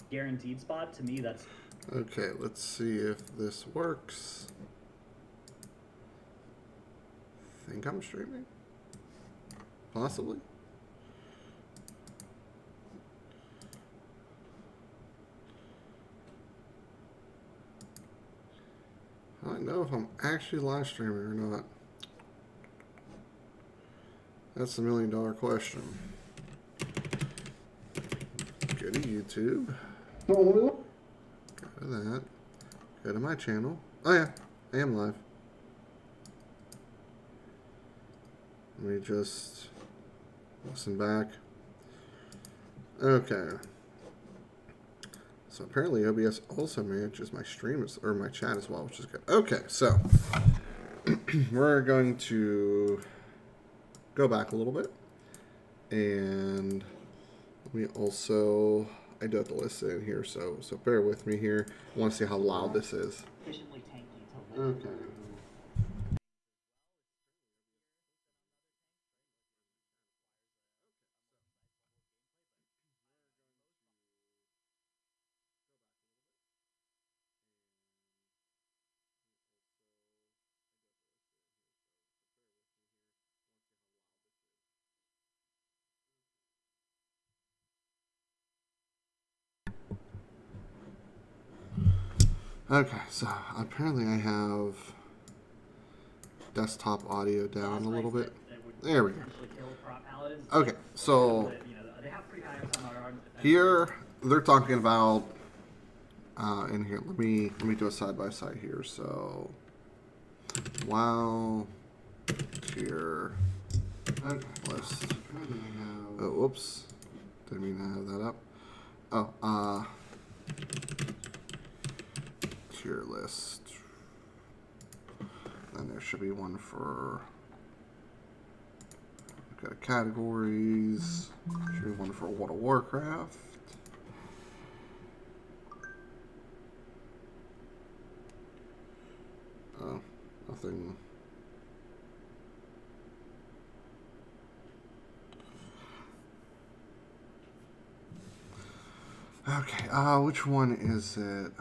guaranteed spot, to me that's... Okay, let's see if this works. Think I'm streaming? Possibly. I don't know if I'm actually live streaming or not. That's the $1,000,000 question. Go to YouTube. Go to that. Go to my channel. Oh yeah, I am live. Let me just listen back. Okay. So apparently OBS also manages my stream or my chat as well, which is good. Okay, so we're going to go back a little bit, and we also, I do have to listen in here, so bear with me here. I want to see how loud this is. Okay. Okay, so apparently I have desktop audio down a little bit. There we go. Okay, so here they're talking about in here. Let me do a side by side here. So WoW tier list. Oh, whoops, didn't mean to have that up. Oh, tier list. And there should be one for, go to categories. Should be one for World of Warcraft. Oh, nothing. Okay, which one is it?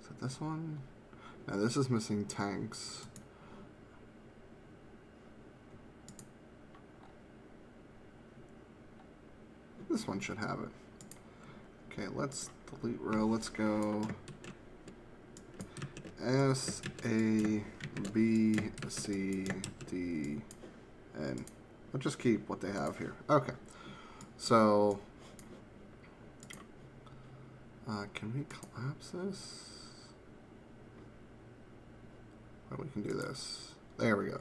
Is it this one? No, this is missing tanks. This one should have it. Okay, let's delete row. Let's go S, A, B, C, D, N. I'll just keep what they have here. Okay. So, can we collapse this? Oh, we can do this. There we go.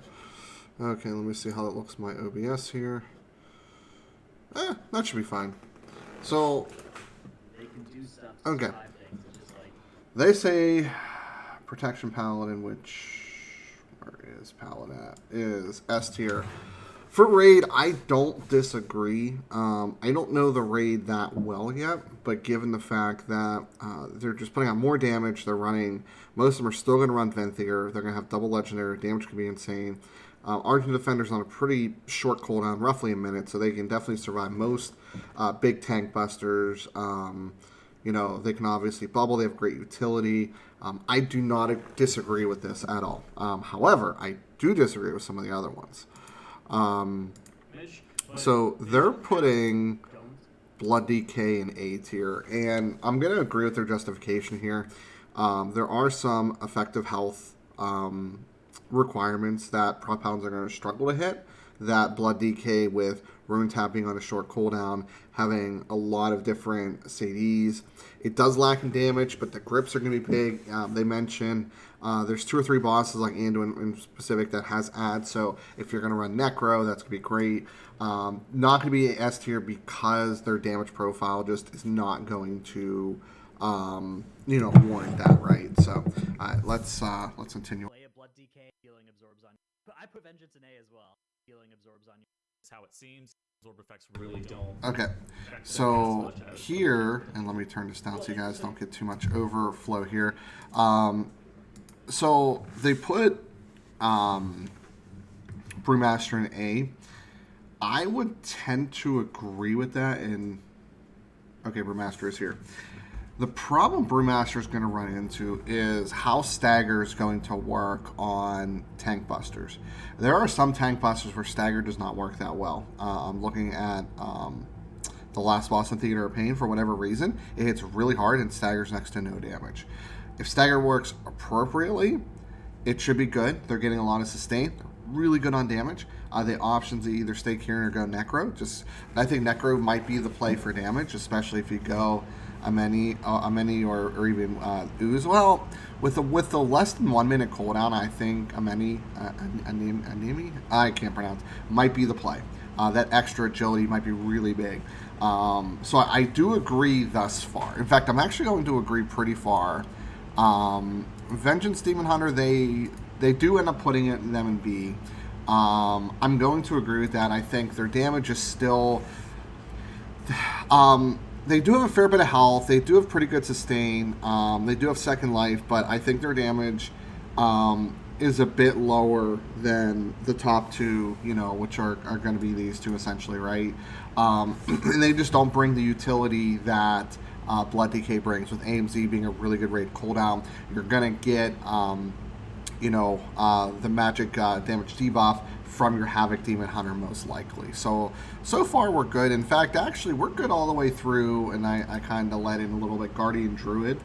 Okay, let me see how it looks my OBS here. That should be fine. So, okay. They say Protection Paladin, which, where is Paladin at? Is S tier. For raid, I don't disagree. I don't know the raid that well yet, but given the fact that they're just putting out more damage, they're running, most of them are still going to run Venthier, they're going to have double legendary, damage can be insane. Argent Defender's on a pretty short cooldown, roughly a minute, so they can definitely survive most big tank busters. You know, they can obviously bubble, they have great utility. I do not disagree with this at all. However, I do disagree with some of the other ones. So they're putting Blood DK in A tier, and I'm going to agree with their justification here. There are some effective health requirements that Prop Paladins are going to struggle to hit. That Blood DK with Rune Tapping on a short cooldown, having a lot of different CDs. It does lack in damage, but the grips are going to be big. They mentioned there's 2 or 3 bosses like Anduin in specific that has ads, so if you're going to run Necro, that's going to be great. Not going to be S tier because their damage profile just is not going to, you know, warrant that, right? So let's continue. Play a Blood DK, healing absorbs on you. I put Vengeance in A as well. Healing absorbs on you. That's how it seems. Absorb effects really don't. Okay, so here, and let me turn this down so you guys don't get too much overflow here. So they put Brewmaster in A. I would tend to agree with that, and Okay, Brewmaster is here. The problem Brewmaster is going to run into is how Stagger is going to work on tank busters. There are some tank busters where Stagger does not work that well. I'm looking at the last boss in Theater of Pain. For whatever reason, it hits really hard and Stagger's next to no damage. If Stagger works appropriately, it should be good. They're getting a lot of sustain. Really good on damage. The options to either stay Kieran or go Necro. I think Necro might be the play for damage, especially if you go a many or even Ooze. Well, with the less than 1 minute cooldown, I think Anemi, I can't pronounce, might be the play. That extra agility might be really big. So I do agree thus far. In fact, I'm actually going to agree pretty far. Vengeance Demon Hunter, they do end up putting them in B. I'm going to agree with that. I think their damage is still... they do have a fair bit of health. They do have pretty good sustain. They do have second life, but I think their damage is a bit lower than the top two, which are going to be these two essentially, right? And they just don't bring the utility that Blood Decay brings. With AMZ being a really good raid cooldown, you're going to get, the magic damage debuff from your Havoc Demon Hunter most likely. So far we're good. In fact, actually, we're good all the way through, and I kind of let in a little bit Guardian Druid.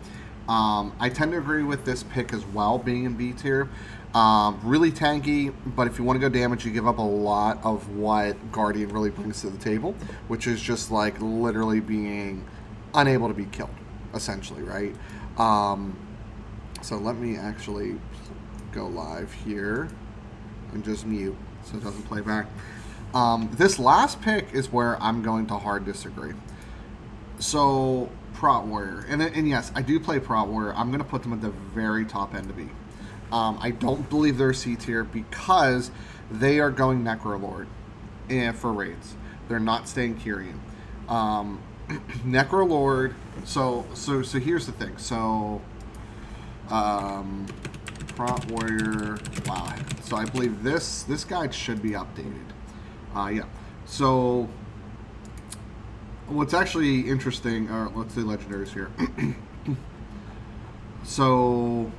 I tend to agree with this pick as well, being in B tier. Really tanky, but if you want to go damage, you give up a lot of what Guardian really brings to the table, which is just like literally being unable to be killed, essentially, right? So let me actually go live here and just mute so it doesn't play back. This last pick is where I'm going to hard disagree. So Prot Warrior, and yes, I do play Prot Warrior. I'm going to put them at the very top end of B. I don't believe they're C tier because they are going Necrolord for raids. They're not staying Kyrian. Necrolord. So here's the thing. So Prot Warrior. Wow. So I believe this guide should be updated. Yeah. So what's actually interesting, or let's say legendaries here. So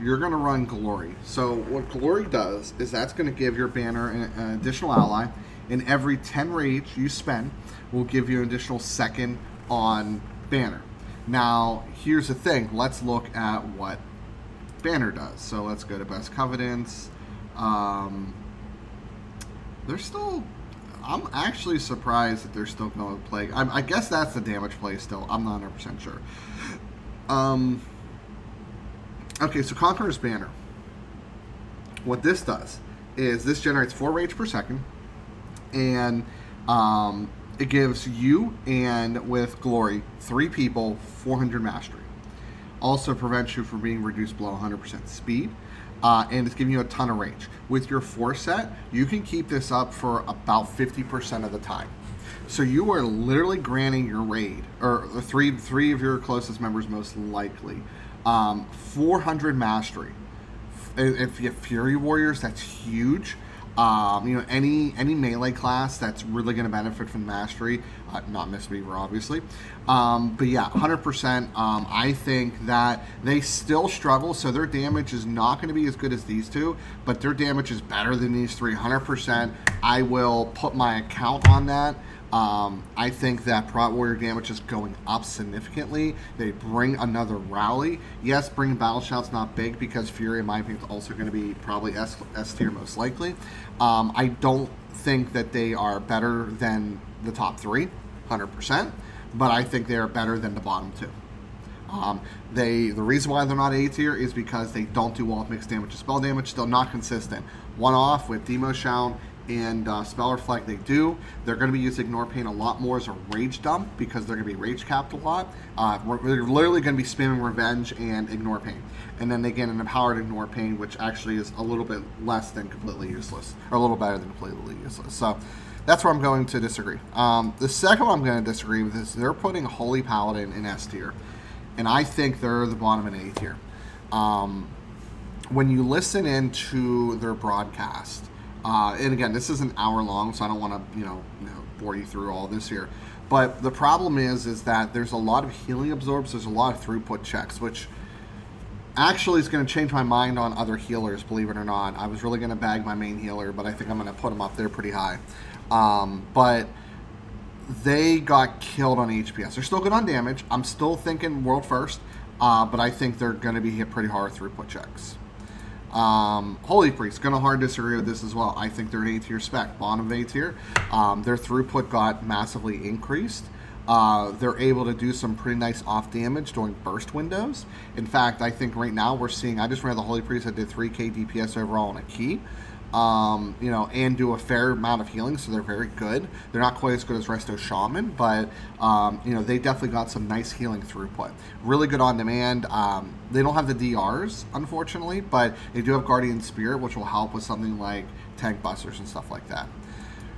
you're going to run Glory. So what Glory does is that's going to give your banner an additional ally, and every 10 rage you spend will give you an additional second on banner. Now, here's the thing. Let's look at what banner does. So let's go to Best Covenants. They're still... I'm actually surprised that they're still going to play. I guess that's the damage play still. I'm not 100% sure. Okay, so Conquerors Banner. What this does is this generates 4 rage per second, and it gives you and with Glory 3 people 400 mastery. Also prevents you from being reduced below 100% speed, and it's giving you a ton of range. With your 4 set, you can keep this up for about 50% of the time. So you are literally granting your raid, or three of your closest members most likely, 400 mastery. If you have Fury Warriors, that's huge. Any melee class that's really going to benefit from mastery, not Mistweaver, obviously. But yeah, 100%. I think that they still struggle, so their damage is not going to be as good as these two, but their damage is better than these three, 100%. I will put my account on that. I think that Prot Warrior damage is going up significantly. They bring another rally. Yes, bringing Battle Shout's not big because Fury, in my opinion, is also going to be probably S tier most likely. I don't think that they are better than the top 3, 100%, but I think they are better than the bottom 2. The reason why they're not A tier is because they don't do all mixed damage to spell damage. Still not consistent. One off with Demo Shout and Spell Reflect, they do. They're going to be using Ignore Pain a lot more as a rage dump because they're going to be rage capped a lot. They're literally going to be spamming Revenge and Ignore Pain. And then they get an Empowered Ignore Pain, which actually is a little bit less than completely useless, or a little better than completely useless. So that's where I'm going to disagree. The second one I'm going to disagree with is they're putting Holy Paladin in S tier. And I think they're the bottom in A tier. When you listen into their broadcast, and again, this is an hour long, so I don't want to, bore you through all this here. But the problem is that there's a lot of healing absorbs, there's a lot of throughput checks, which actually is going to change my mind on other healers, believe it or not. I was really going to bag my main healer, but I think I'm going to put him up there pretty high. But they got killed on HPS. They're still good on damage. I'm still thinking world first, but I think they're going to be hit pretty hard throughput checks. Holy Priest, going to hard disagree with this as well. I think they're an A tier spec, bottom of A tier. Their throughput got massively increased. They're able to do some pretty nice off damage during burst windows. In fact, I think right now we're seeing, I just ran the Holy Priest that did 3k DPS overall on a key, you know, and do a fair amount of healing, so they're very good. They're not quite as good as Resto Shaman, but, you know, they definitely got some nice healing throughput. Really good on demand. They don't have the DRs, unfortunately, but they do have Guardian Spirit, which will help with something like tank busters and stuff like that.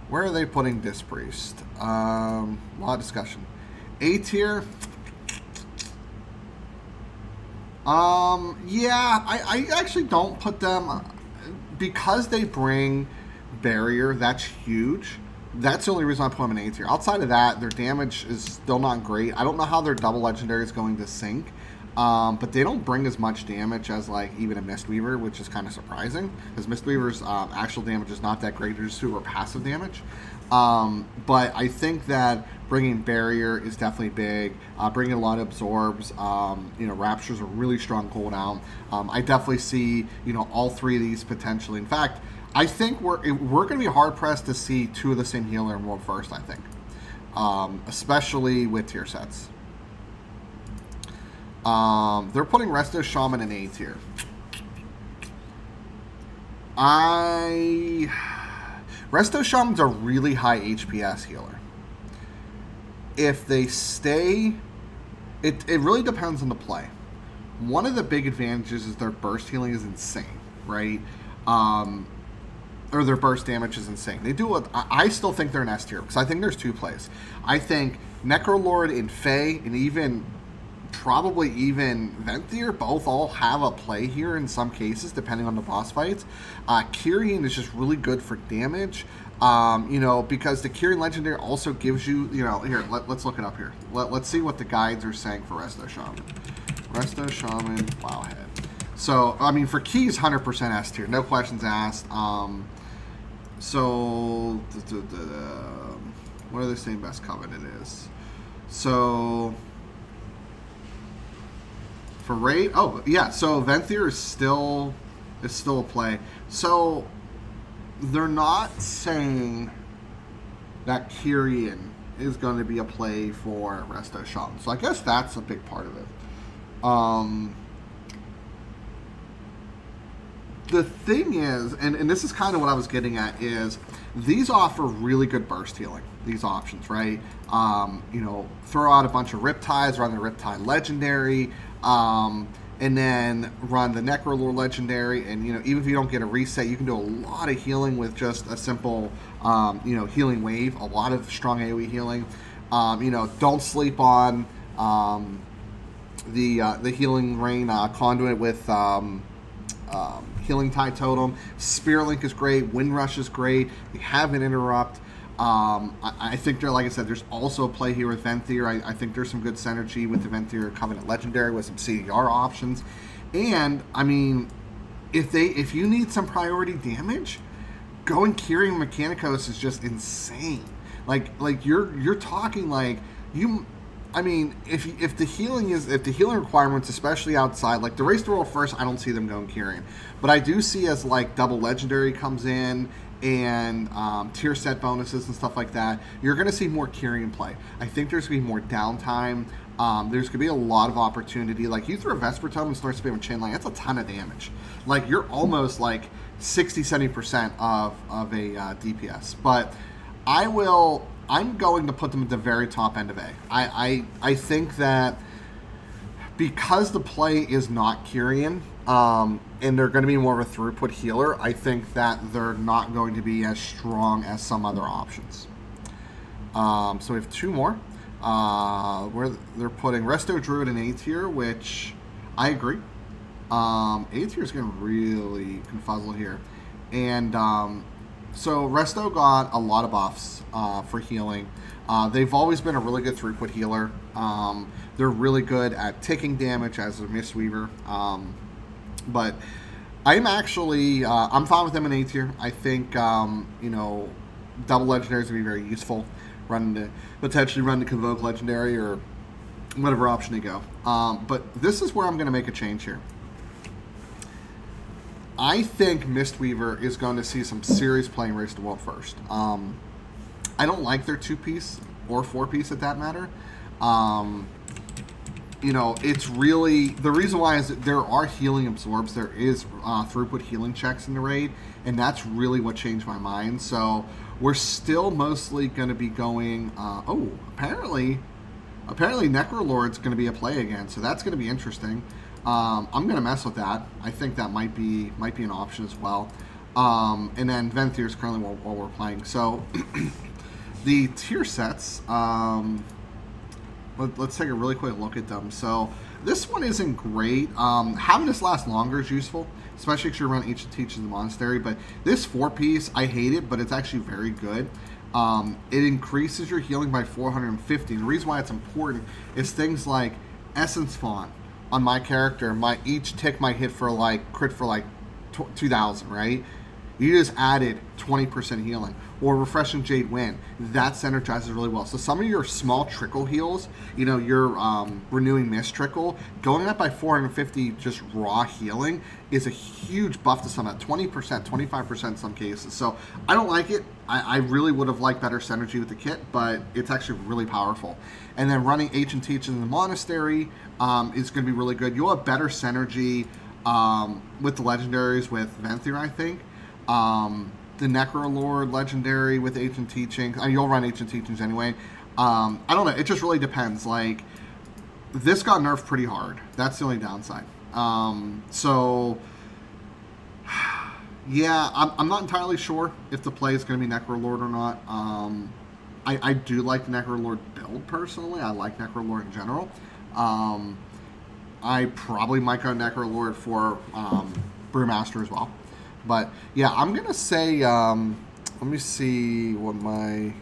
Where are they putting Disc Priest? A lot of discussion. A tier. Yeah, I actually don't put them, because they bring barrier. That's huge. That's the only reason I put them in A tier. Outside of that, their damage is still not great. I don't know how their double legendary is going to sync. But they don't bring as much damage as like even a Mistweaver, which is kind of surprising because Mistweaver's actual damage is not that great. They're just super passive damage. But I think that bringing barrier is definitely big. Bringing a lot of absorbs. You know, Rapture's a really strong cooldown. I definitely see, you know, all three of these potentially. In fact, I think we're going to be hard pressed to see two of the same healer in World First. I think, especially with tier sets. They're putting Resto Shaman in A tier. Resto Shaman's a really high HPS healer. If they stay, it really depends on the play. One of the big advantages is their burst healing is insane, right? Or their burst damage is insane. They do I still think they're an S tier because I think there's two plays. I think Necrolord and Fae and probably even Venthyr both all have a play here in some cases, depending on the boss fights. Kyrian is just really good for damage, you know, because the Kyrian Legendary also gives you, you know, here, let's look it up here. Let's see what the guides are saying for Resto Shaman. Resto Shaman, Wowhead. So, I mean, for keys, 100% S tier, no questions asked. So, what are they saying best covenant is? So, for rate, oh yeah, so Venthyr is still a play. So they're not saying that Kyrian is going to be a play for Resto Shaman. So I guess that's a big part of it. The thing is, and this is kind of what I was getting at, is these offer really good burst healing, these options, right? You know, throw out a bunch of Riptides, run the Riptide Legendary, and then run the Necrolord Legendary, and, you know, even if you don't get a reset, you can do a lot of healing with just a simple, you know, healing wave, a lot of strong AoE healing. You know, don't sleep on the Healing Rain Conduit with Healing Tide Totem. Spear Link is great. Wind Rush is great. They have an Interrupt. I think there, like I said, there's also a play here with Venthyr. I think there's some good synergy with the Venthyr Covenant Legendary with some CDR options. And I mean, if you need some priority damage, going Kyrian Mechanicos is just insane. Like you're talking like you. I mean, if the healing requirements, especially outside, like the Race to World First, I don't see them going Kyrian, but I do see as like double legendary comes in and tier set bonuses and stuff like that, you're going to see more Kyrian play. I think there's going to be more downtime. There's going to be a lot of opportunity. Like you throw a Vesper Tome and start spamming Chain Line, that's a ton of damage. Like you're almost like 60-70% of a DPS. But I'm going to put them at the very top end of A. I think that because the play is not Kyrian, and they're going to be more of a throughput healer, I think that they're not going to be as strong as some other options. So we have two more. Where they're putting Resto Druid in A tier, which I agree. A tier is getting really confuzzled here. And So Resto got a lot of buffs for healing. They've always been a really good throughput healer. They're really good at ticking damage as a Mistweaver. But I'm actually I'm fine with them in A tier. I think double legendaries would be very useful. Potentially run the Convoke legendary or whatever option you go. But this is where I'm going to make a change here. I think Mistweaver is going to see some serious playing Race to World first. I don't like their 2-piece or 4-piece at that matter. It's really... The reason why is that there are healing absorbs. There is throughput healing checks in the raid, and that's really what changed my mind. So we're still mostly going to be going... apparently Necrolord's going to be a play again, so that's going to be interesting. I'm going to mess with that. I think that might be an option as well. And then Venthyr is currently while we're playing. So the tier sets, let's take a really quick look at them. So this one isn't great. Having this last longer is useful, especially if you're running Ancient Teachings in the Monastery. But this 4-piece, I hate it, but it's actually very good. It increases your healing by 450. And the reason why it's important is things like Essence Fawn on my character. Each tick might hit for crit for 2,000, right? You just added 20% healing. Or Refreshing Jade Wind, that synergizes really well. So some of your small trickle heals, your Renewing Mist trickle, going up by 450 just raw healing is a huge buff to some of that, 20%, 25% in some cases. So I don't like it. I really would have liked better synergy with the kit, but it's actually really powerful. And then running Ancient Teachings in the Monastery is going to be really good. You'll have better synergy with the legendaries with Venthyr, I think. The Necrolord legendary with Ancient Teachings. You'll run Ancient Teachings anyway. I don't know. It just really depends. This got nerfed pretty hard. That's the only downside. Yeah, I'm not entirely sure if the play is going to be Necrolord or not. I do like the Necrolord build, personally. I like Necrolord in general. I probably might go Necrolord for Brewmaster as well. But, yeah, I'm going to say, let me see what my...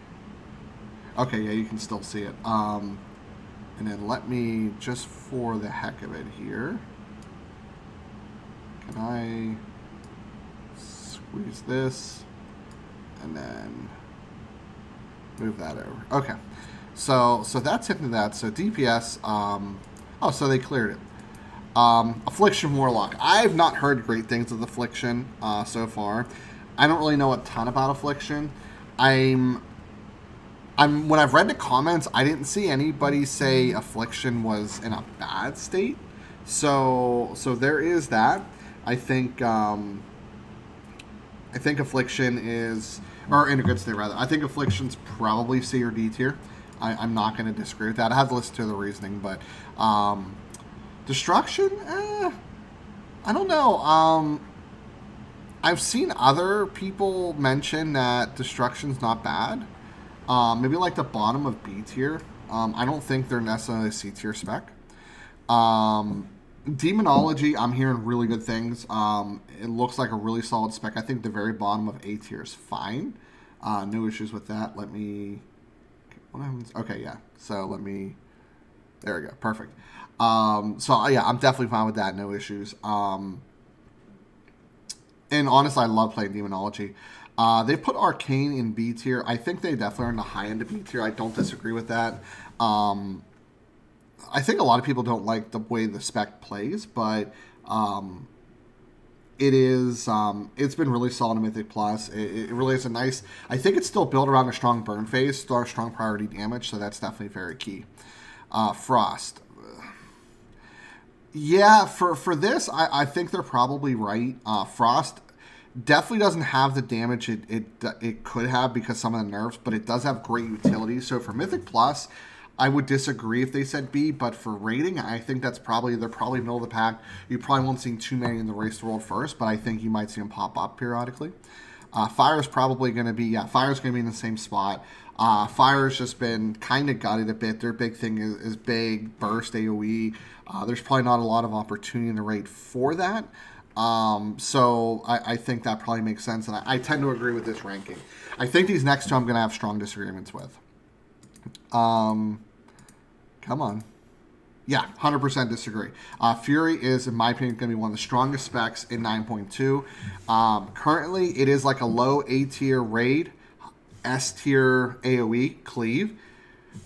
Okay, yeah, you can still see it. And then let me, just for the heck of it here, can I squeeze this and then move that over? Okay, so that's into that. So DPS, so they cleared it. Affliction Warlock. I've not heard great things of Affliction so far. I don't really know a ton about Affliction. When I've read the comments, I didn't see anybody say Affliction was in a bad state. So there is that. I think Affliction is, or in a good state rather. I think Affliction's probably C or D tier. I'm not going to disagree with that. I have to listen to the reasoning, but Destruction? I don't know. I've seen other people mention that Destruction's not bad. Maybe the bottom of B tier. I don't think they're necessarily C tier spec. Demonology, I'm hearing really good things. It looks like a really solid spec. I think the very bottom of A tier is fine. No issues with that. Let me... What happens? Okay, yeah. So let me... There we go. Perfect. Yeah, I'm definitely fine with that. No issues. And honestly, I love playing Demonology. They put Arcane in B tier. I think they definitely are in the high end of B tier. I don't disagree with that. I think a lot of people don't like the way the spec plays, but it's been really solid in Mythic Plus. It really is a nice... I think it's still built around a strong burn phase, still a strong priority damage, so that's definitely very key. Frost. Yeah, for this, I think they're probably right. Frost definitely doesn't have the damage it could have because some of the nerfs, but it does have great utility. So for Mythic Plus, I would disagree if they said B, but for rating, I think they're probably middle of the pack. You probably won't see too many in the Race to World first, but I think you might see them pop up periodically. Fire is probably going to be, Fire's going to be in the same spot. Fire's just been kind of gutted a bit. Their big thing is big, burst, AoE. There's probably not a lot of opportunity in the raid for that. So I think that probably makes sense, and I tend to agree with this ranking. I think these next two I'm going to have strong disagreements with. Come on. Yeah, 100% disagree. Fury is, in my opinion, going to be one of the strongest specs in 9.2. Currently, it is like a low A tier raid, S tier AoE cleave.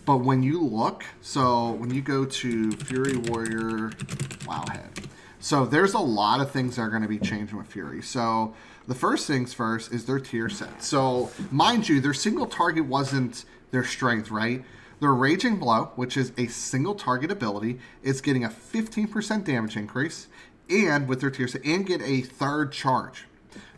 But when you look, so when you go to Fury Warrior Wowhead, so there's a lot of things that are going to be changing with Fury. So the first things first is their tier set. So mind you, their single target wasn't their strength, right? Their Raging Blow, which is a single target ability, is getting a 15% damage increase, and with their tier set, and get a third charge.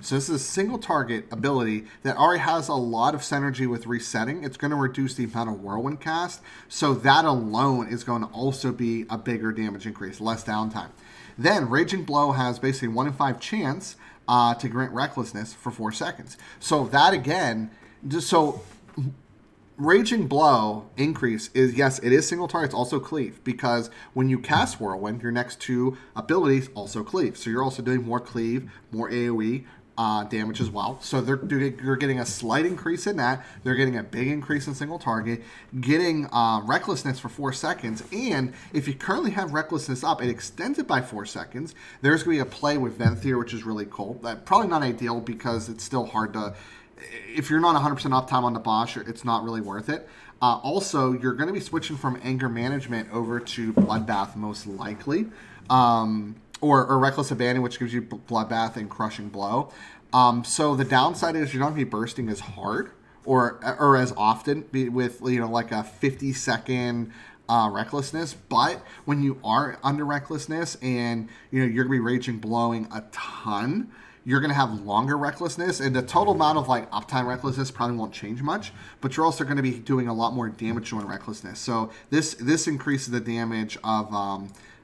So this is a single target ability that already has a lot of synergy with resetting. It's going to reduce the amount of whirlwind cast. So that alone is going to also be a bigger damage increase, less downtime. Then Raging Blow has basically 1 in 5 chance to grant Recklessness for 4 seconds. So that again, Raging Blow increase is, yes, it is single target. It's also cleave, because when you cast Whirlwind, your next 2 abilities also cleave. So you're also doing more cleave, more AoE damage as well. So you're getting a slight increase in that. They're getting a big increase in single target, getting Recklessness for 4 seconds. And if you currently have Recklessness up, it extends it by 4 seconds. There's going to be a play with Venthyr, which is really cool. Probably not ideal, because it's still hard to... If you're not 100% uptime on the boss, it's not really worth it. Also, you're going to be switching from Anger Management over to Bloodbath, most likely. Or Reckless Abandon, which gives you Bloodbath and Crushing Blow. So the downside is you're not going to be bursting as hard or as often with, like a 50-second Recklessness. But when you are under Recklessness and, you're going to be Raging Blowing a ton, you're going to have longer Recklessness, and the total amount of uptime Recklessness probably won't change much, but you're also going to be doing a lot more damage doing Recklessness. So this increases the damage of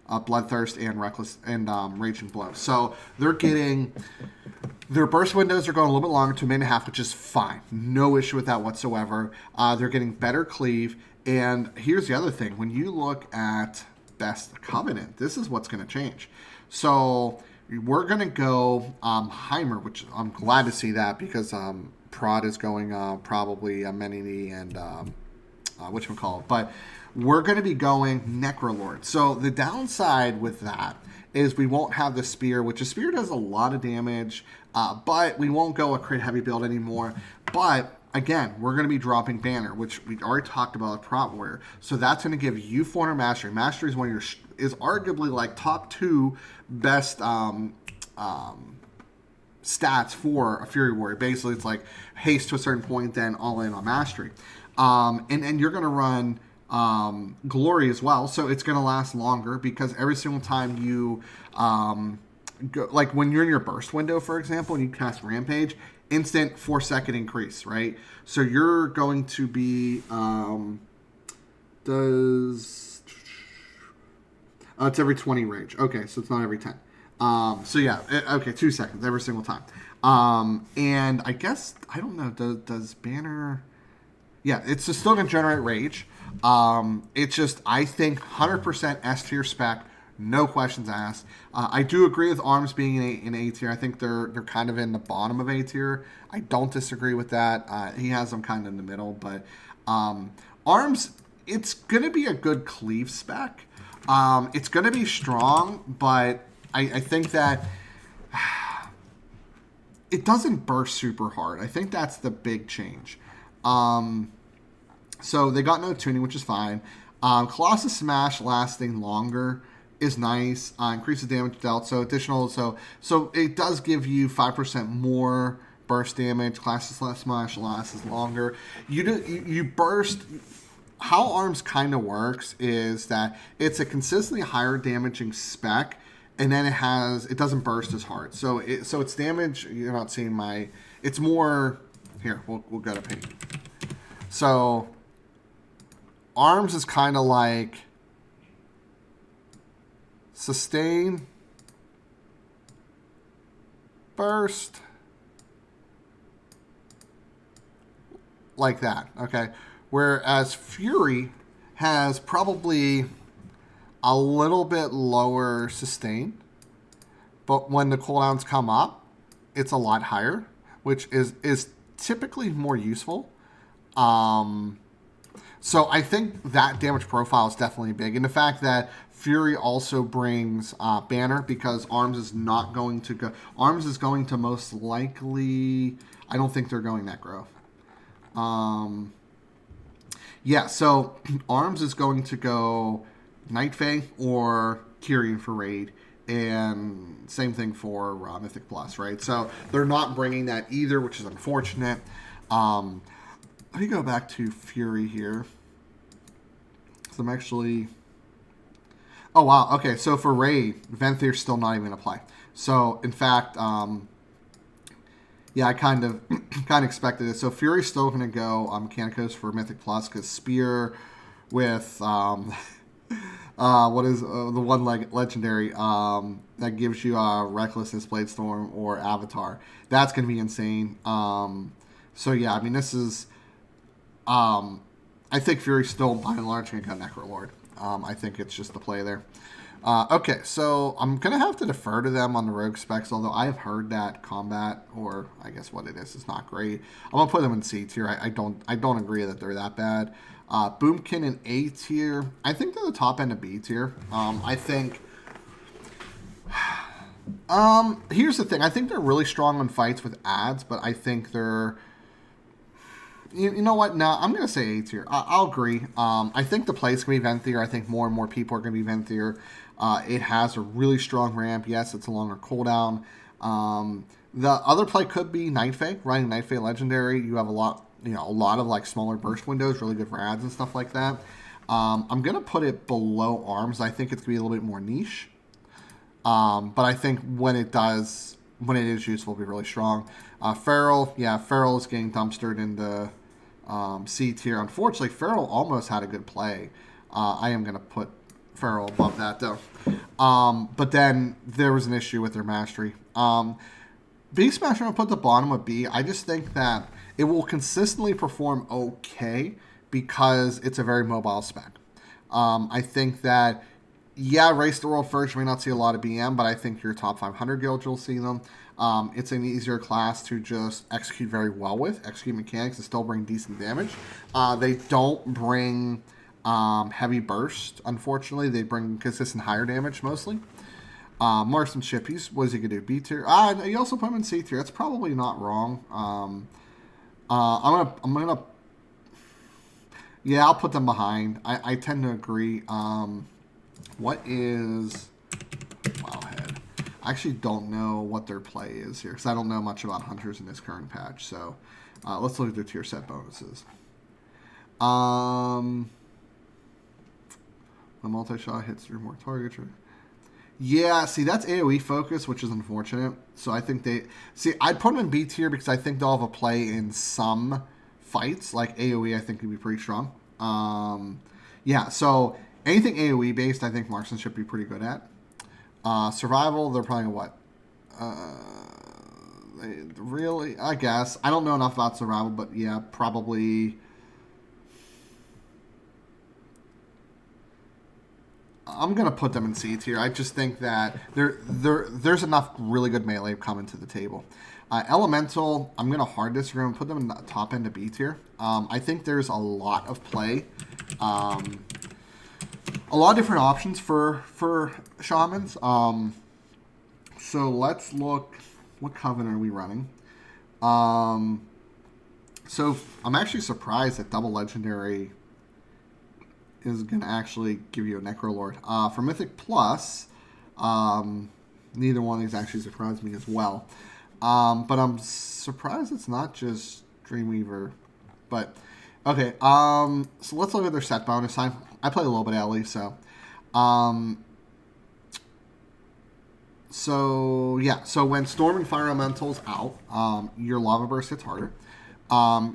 Bloodthirst and Raging Blow. So they're getting... Their burst windows are going a little bit longer to 1.5, which is fine. No issue with that whatsoever. They're getting better cleave, and here's the other thing. When you look at Best Covenant, this is what's going to change. So... we're going to go Heimer, which I'm glad to see that, because Prod is going probably Amenity and whatchamacallit. But we're going to be going Necrolord. So the downside with that is we won't have the Spear, which a Spear does a lot of damage, but we won't go a crit heavy build anymore. But again, we're going to be dropping Banner, which we already talked about with Prot Warrior. So that's going to give you 400 Mastery. Mastery is one of your is arguably top 2 best stats for a Fury Warrior. Basically, it's like haste to a certain point, then all in on Mastery. And you're going to run Glory as well, so it's going to last longer, because every single time you go, like when you're in your burst window, for example, and you cast Rampage, instant 4-second increase, right? So you're going to be it's every 20 range. Okay, so it's not every 10. So yeah, okay, 2 seconds every single time. And I guess, I don't know, does Banner... Yeah, it's still going to generate rage. It's just, I think 100% S tier spec, no questions asked. I do agree with Arms being in A tier. I think they're kind of in the bottom of A tier. I don't disagree with that. He has them kind of in the middle, but Arms, it's going to be a good cleave spec. It's going to be strong, but I think that it doesn't burst super hard. I think that's the big change. So they got no tuning, which is fine. Colossus Smash lasting longer is nice. Increases damage dealt, so additional. So it does give you 5% more burst damage. Colossus Smash lasts longer. You burst. How Arms kind of works is that it's a consistently higher damaging spec, and then it doesn't burst as hard. So its damage, you're not seeing my. It's more. Here, we'll go to paint. So Arms is kind of like sustain, burst, like that. Okay. Whereas Fury has probably a little bit lower sustain, but when the cooldowns come up, it's a lot higher, which is typically more useful. So I think that damage profile is definitely big. And the fact that Fury also brings Banner, because Arms is not going to go... Arms is going to most likely... I don't think they're going Necro. Yeah, so Arms is going to go Night Fae or Kyrian for Raid. And same thing for Mythic Plus, right? So they're not bringing that either, which is unfortunate. Let me go back to Fury here. So I'm actually... Oh, wow. Okay, so for Raid, Venthyr still not even going to play. So, in fact, yeah, I kind of expected it. So Fury's still going to go Mechanicos for Mythic Plus, because Spear with... what is the one legendary that gives you Recklessness, Bladestorm, or Avatar? That's going to be insane. So yeah, I mean, this is... I think Fury's still, by and large, going to go Necrolord. I think it's just the play there. Okay, so I'm going to have to defer to them on the Rogue specs, although I have heard that combat, or I guess what it is not great. I'm going to put them in C tier. I don't agree that they're that bad. Boomkin in A tier. I think they're the top end of B tier. I think... here's the thing. I think they're really strong on fights with ads, but I think they're... You know what? No, I'm going to say A tier. I'll agree. I think the play's going to be Venthyr. I think more and more people are going to be Venthyr. It has a really strong ramp. Yes, it's a longer cooldown. The other play could be Night Fae, running Night Fae Legendary. You have a lot of like smaller burst windows, really good for ads and stuff like that. I'm going to put it below Arms. I think it's going to be a little bit more niche. But I think when it is useful, it'll be really strong. Farrell, yeah, Farrell is getting dumpstered into C tier. Unfortunately, Farrell almost had a good play. I am going to put Farrell above that, though. But then there was an issue with their mastery. Beast Smasher, I'm going to put the bottom of B. I just think that it will consistently perform okay because it's a very mobile spec. I think that, yeah, Race the World first, you may not see a lot of BM, but I think your top 500 guilds, you'll see them. It's an easier class to just execute very well with, execute mechanics, and still bring decent damage. They don't bring heavy burst, unfortunately. They bring consistent higher damage, mostly. Marksmanship, what is he going to do? B tier? You also put him in C tier. That's probably not wrong. I'm gonna yeah, I'll put them behind. I tend to agree. What is Wowhead? I actually don't know what their play is here because I don't know much about hunters in this current patch. So let's look at their tier set bonuses. The multi-shot hits through more targets. Yeah, see, that's AoE focus, which is unfortunate. So I think I'd put them in B tier because I think they'll have a play in some fights. Like AoE, I think would be pretty strong. Yeah, so anything AoE based, I think Marksmanship should be pretty good at. Survival, they're probably what? Really, I guess. I don't know enough about survival, but yeah, probably... I'm going to put them in C tier. I just think that there's enough really good melee coming to the table. Elemental, I'm going to hard disagree and put them in the top end of B tier. I think there's a lot of play. A lot of different options for shamans. So let's look. What covenant are we running? So I'm actually surprised that double legendary is going to actually give you a Necrolord. For Mythic Plus, neither one of these actually surprised me as well. But I'm surprised it's not just Dreamweaver. But, okay, so let's look at their set bonus time. I play a little bit Ellie, so... yeah, so when Storm and Fire Elemental's out, your Lava Burst hits harder.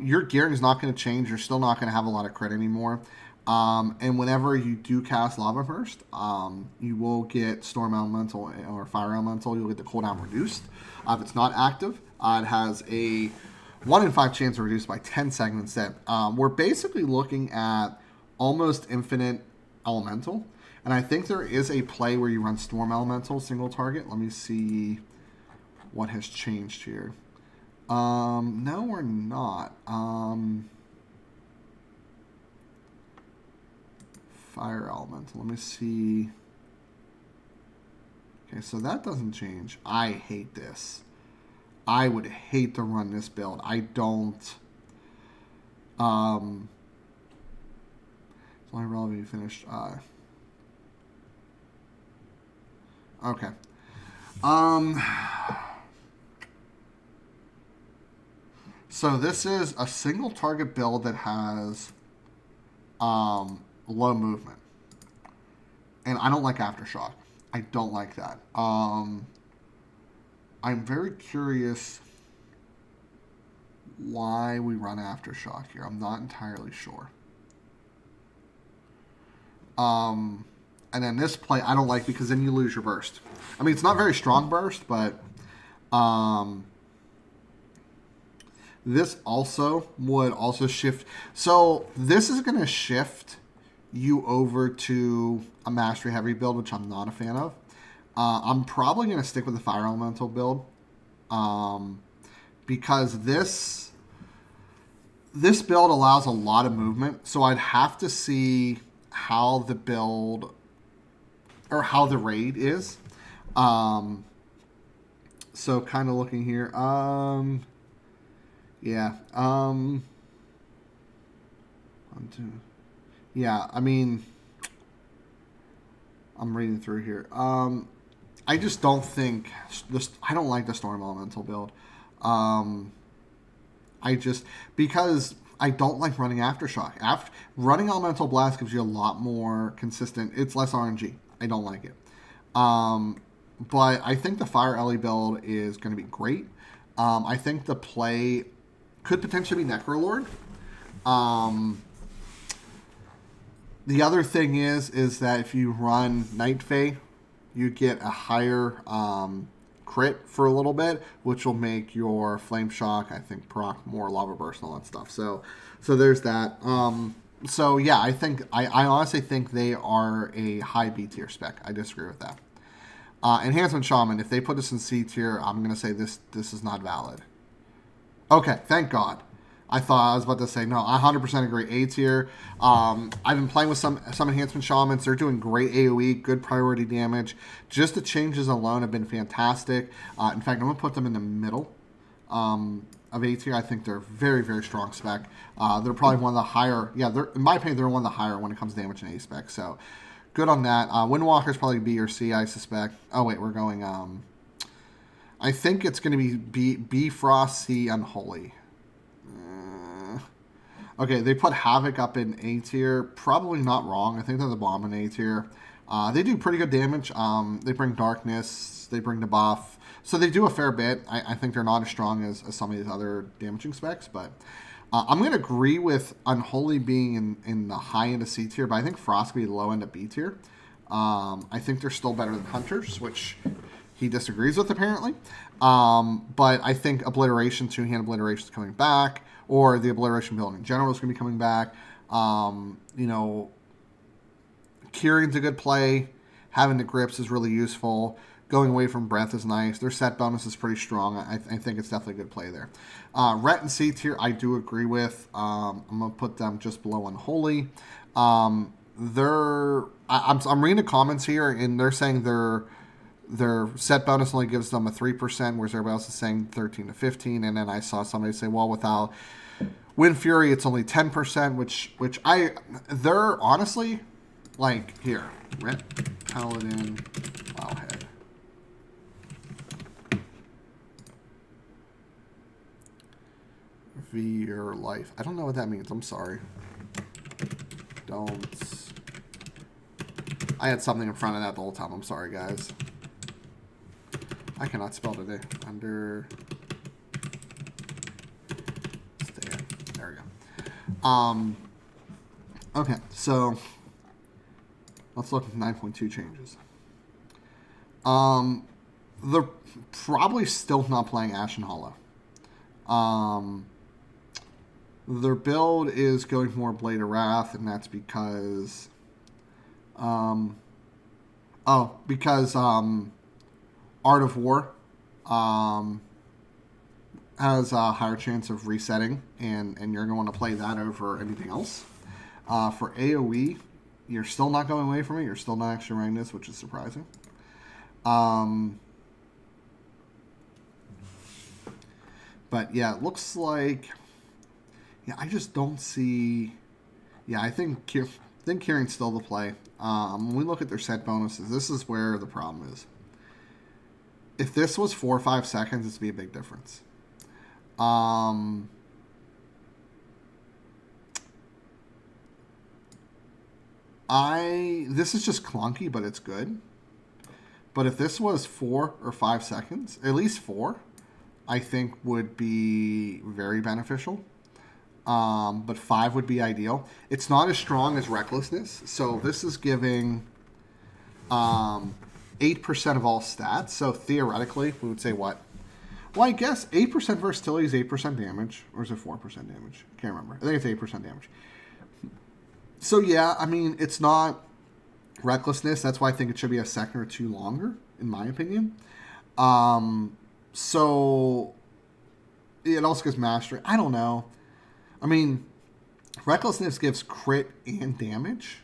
Your gearing is not going to change. You're still not going to have a lot of crit anymore. And whenever you do cast Lava Burst, you will get Storm Elemental or Fire Elemental. You'll get the cooldown reduced. If it's not active, it has a 1 in 5 chance to reduce by 10 seconds instead. We're basically looking at almost infinite Elemental. And I think there is a play where you run Storm Elemental single target. Let me see what has changed here. No, we're not. Fire Elemental. Let me see. Okay, so that doesn't change. I hate this. I would hate to run this build. I don't. It's only relevant you finished. Okay. So this is a single target build that has low movement. And I don't like Aftershock. I don't like that. I'm very curious why we run Aftershock here. I'm not entirely sure. And then this play I don't like because then you lose your burst. I mean, it's not very strong burst, but this also would also shift. So this is going to shift you over to a Mastery Heavy build, which I'm not a fan of. I'm probably going to stick with the Fire Elemental build because this build allows a lot of movement. So I'd have to see how the build or how the raid is. So kind of looking here. Yeah. Yeah, I mean, I'm reading through here. I just don't think I don't like the Storm Elemental build. Because I don't like running Aftershock. Running Elemental Blast gives you a lot more consistent. It's less RNG. I don't like it. But I think the Fire Ellie build is going to be great. I think the play could potentially be Necrolord. The other thing is that if you run Night Fae, you get a higher crit for a little bit, which will make your Flame Shock, I think, proc more Lava Burst and all that stuff. So there's that. So yeah, I honestly think they are a high B tier spec. I disagree with that. Enhancement Shaman, if they put this in C tier, I'm going to say this is not valid. Okay, thank God. I was about to say, no, I 100% agree. A tier. I've been playing with some Enhancement Shamans. They're doing great AoE, good priority damage. Just the changes alone have been fantastic. In fact, I'm going to put them in the middle of A tier. I think they're very, very strong spec. They're probably one of the higher. Yeah, in my opinion, they're one of the higher when it comes to damage and A spec. So good on that. Windwalker's probably B or C, I suspect. Oh, wait, we're going. I think it's going to be B Frost, C Unholy. Okay, they put Havoc up in A tier. Probably not wrong. I think they're the bomb in A tier. They do pretty good damage. They bring Darkness. They bring the buff. So they do a fair bit. I think they're not as strong as some of these other damaging specs. But I'm going to agree with Unholy being in the high end of C tier. But I think Frost will be the low end of B tier. I think they're still better than Hunters, which he disagrees with apparently. But I think Obliteration, two-hand Obliteration is coming back. Or the Obliteration build in general is going to be coming back. Curing's a good play. Having the grips is really useful. Going away from Breath is nice. Their set bonus is pretty strong. I think it's definitely a good play there. Ret and C tier, I do agree with. I'm going to put them just below Unholy. I'm reading the comments here, and they're saying their set bonus only gives them a 3%, whereas everybody else is saying 13 to 15. And then I saw somebody say, well, without Wind Fury, it's only 10%, which they're honestly, like, here. Ret, Paladin, Wowhead. V your life. I don't know what that means. I'm sorry. I had something in front of that the whole time. I'm sorry, guys. I cannot spell today. There we go. Okay, so let's look at 9.2 changes. They're probably still not playing Ashen Hollow. Their build is going more Blade of Wrath, and that's because Oh, because Art of War has a higher chance of resetting, and you're going to play that over anything else. For AoE, you're still not going away from it. You're still not actually running this, which is surprising. But yeah, it looks like... Yeah, I just don't see... Yeah, I think Kieran's still the play. When we look at their set bonuses, this is where the problem is. If this was 4 or 5 seconds, this would be a big difference. This is just clunky, but it's good. But if this was 4 or 5 seconds, at least 4, I think would be very beneficial. But 5 would be ideal. It's not as strong as Recklessness, so this is giving 8% of all stats. So theoretically, we would say what? Well, I guess 8% versatility is 8% damage. Or is it 4% damage? I can't remember. I think it's 8% damage. So yeah, I mean, it's not Recklessness. That's why I think it should be a second or two longer, in my opinion. So it also gives Mastery. I don't know. I mean, Recklessness gives crit and damage.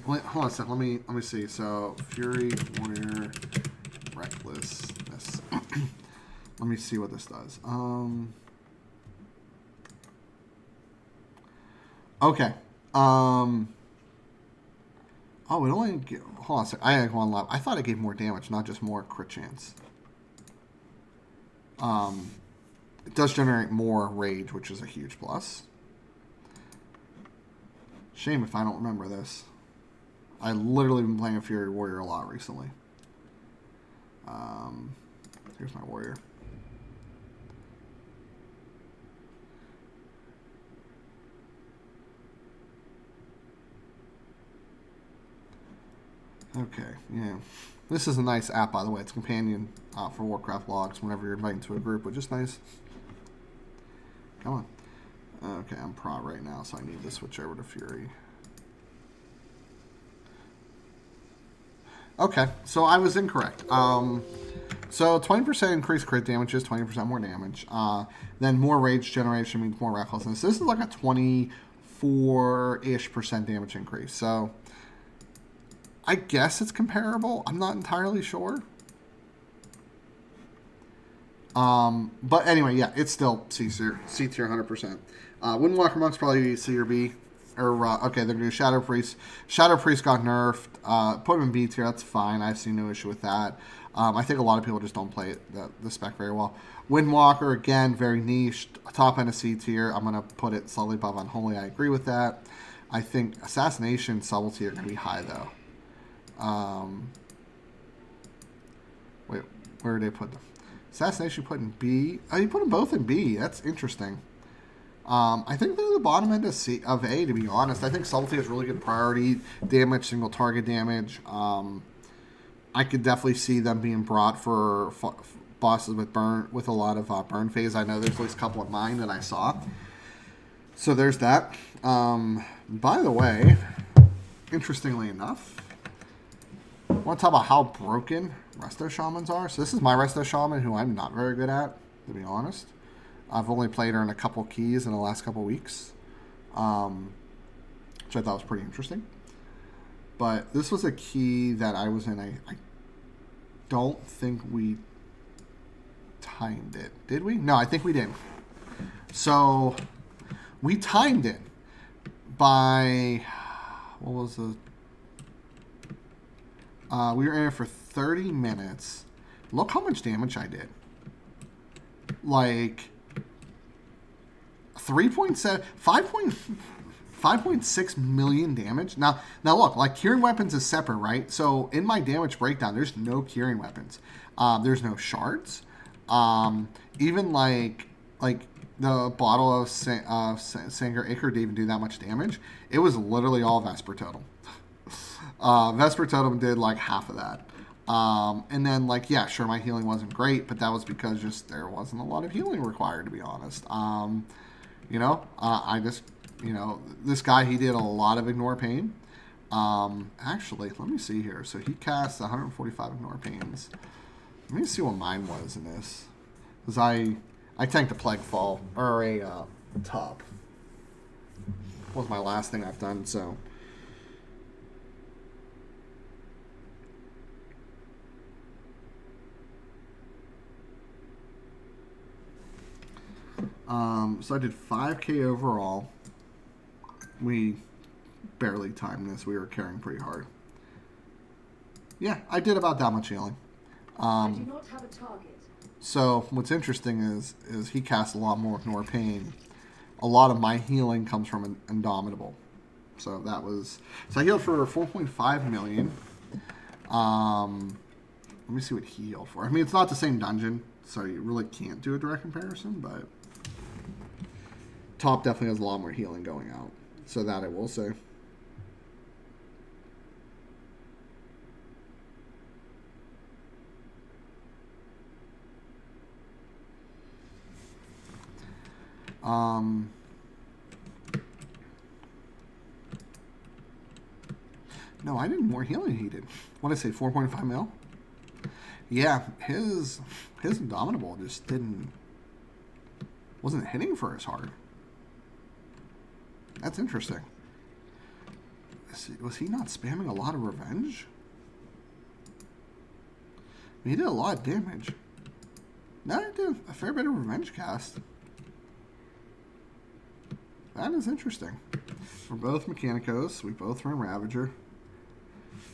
Hold on a second. Let me see. So Fury, Warrior, Recklessness. Let me see what this does. Okay. Oh, it only... Hold on a second. I had one left. I thought it gave more damage, not just more crit chance. It does generate more rage, which is a huge plus. Shame if I don't remember this. I literally been playing a Fury Warrior a lot recently. Here's my Warrior. Okay, yeah. This is a nice app, by the way. It's a companion for Warcraft logs whenever you're invited to a group, which is nice. Come on. Okay, I'm Pro right now, so I need to switch over to Fury. Okay, so I was incorrect. So 20% increased crit damage is 20% more damage. Then more rage generation means more recklessness. This is like a 24-ish% damage increase. So I guess it's comparable. I'm not entirely sure. But anyway, yeah, it's still C tier 100%. Windwalker Monk's probably C or B. Or, okay, they're going to do Shadow Priest. Shadow Priest got nerfed. Put him in B tier, that's fine. I see no issue with that. I think a lot of people just don't play the spec very well. Windwalker, again, very niche. Top end of C tier. I'm going to put it slightly above Unholy. I agree with that. I think Assassination, Subtlety are going to be high, though. Wait, where did they put them? Assassination put in B. Oh, you put them both in B. That's interesting. I think they're the bottom end of A, to be honest. I think Subtlety has really good priority damage, single target damage. I could definitely see them being brought for bosses with a lot of burn phase. I know there's at least a couple of mine that I saw. So there's that. By the way, interestingly enough, I want to talk about how broken Resto Shamans are. So this is my Resto Shaman, who I'm not very good at, to be honest. I've only played her in a couple keys in the last couple weeks, which I thought was pretty interesting. But this was a key that I was in. I don't think we timed it. Did we? No, I think we did. So we timed it by... What was the... we were in it for 30 minutes. Look how much damage I did. Like... 5.6 million damage. Now look, like curing weapons is separate, right? So in my damage breakdown, there's no curing weapons. There's no shards. Even like the bottle of Sanger Ichor didn't even do that much damage. It was literally all Vesper Totem. Vesper Totem did like half of that. And then like, yeah, sure, my healing wasn't great, but that was because just there wasn't a lot of healing required, to be honest. I just, this guy, he did a lot of ignore pain. Actually, let me see here. So he cast 145 Ignore Pains. Let me see what mine was in this. Because I tanked a Plague Fall, or a Top. Was my last thing I've done, so. So I did 5k overall. We barely timed this. We were carrying pretty hard. Yeah, I did about that much healing. I do not have a target. So what's interesting is he casts a lot more Ignore Pain. A lot of my healing comes from Indomitable. So that was... So I healed for 4.5 million. Let me see what he healed for. I mean, it's not the same dungeon, so you really can't do a direct comparison, but... Top definitely has a lot more healing going out. So that I will say. No, I did more healing than he did. What did I say, 4.5 mil? Yeah, his Indomitable just wasn't hitting for as hard. That's interesting. Was he not spamming a lot of revenge? He did a lot of damage. No, he did a fair bit of revenge cast. That is interesting. We're both Mechanicos. We both run Ravager.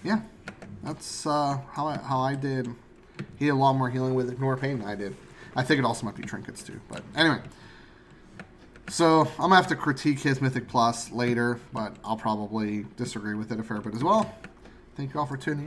Yeah, that's how I did. He had a lot more healing with Ignore Pain than I did. I think it also might be Trinkets too. But anyway. So I'm going to have to critique his Mythic Plus later, but I'll probably disagree with it a fair bit as well. Thank you all for tuning in.